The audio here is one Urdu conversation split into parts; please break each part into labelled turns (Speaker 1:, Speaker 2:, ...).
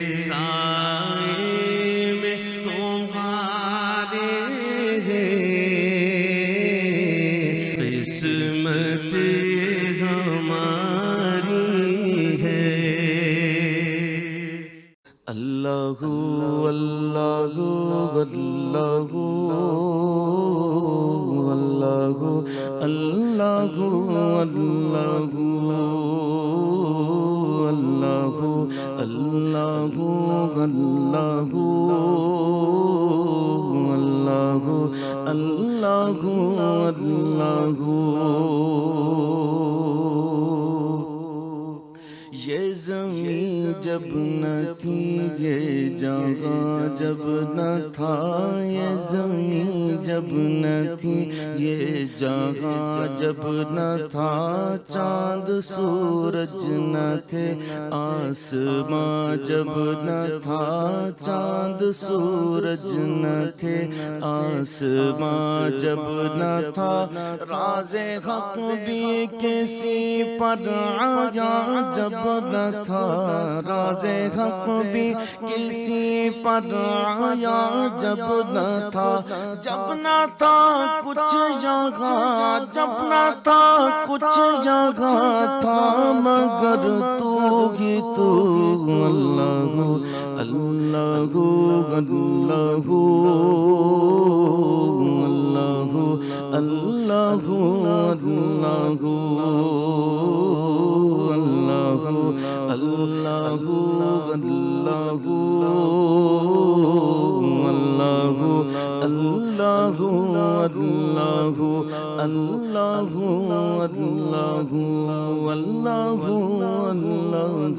Speaker 1: سائے میں تمہارے ہیں، قسمت ہماری ہے۔ اللہ اللہ اللہ اللہ اللہ اللہ اللہ اللہ اللہ اللہ یہ زمین جب نہ تھی، یہ جگہ جب نہ تھا، یہ زمین جب نہ تھی، یہ جگہ جب نہ تھا، چاند سورج نہ تھے، آسماں جب نہ تھا، چاند سورج نہ تھے، آسماں جب نہ تھا، راز حق بھی کسی پر آیا جب نہ تھا، راز حق بھی کسی پر آیا جب نہ تھا، جب نہ تھا کچھ جگہ، جب نہ تھا کچھ جگہ تھا مگر تو ہی تو، اللہ اللہ اللہ اللہ اللہ اللہ اللہ اللہ اللہ اللہ اللہ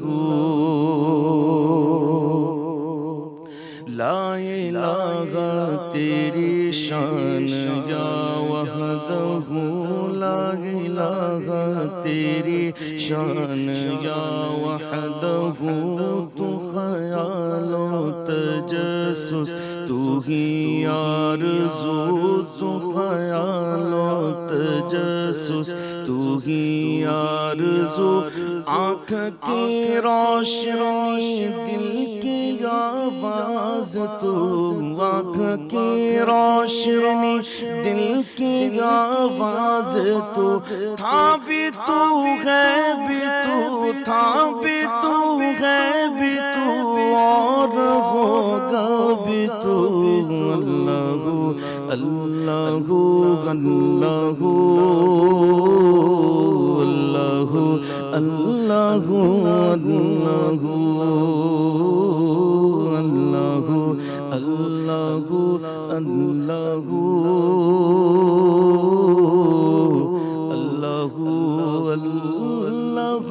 Speaker 1: لا الہ تیری شان یا وحدہ، لا الہ تیری شان یا وحدہ، تو خیال و تجسس تو ہی آرزو، تو خیال و تجسس تو ہی آرزو، آنکھ کی روشنی دل کی آواز تو، آنکھ کی روشنی دل کی آواز تو، تھا بھی تو ہے بھی تو، تھا بھی تو ہے بھی تو، اور ہوگا بھی تو، اللہ اللہ اللہ اللہ اللہ اللہ اللہ اللہ اللہ اللہ اللہ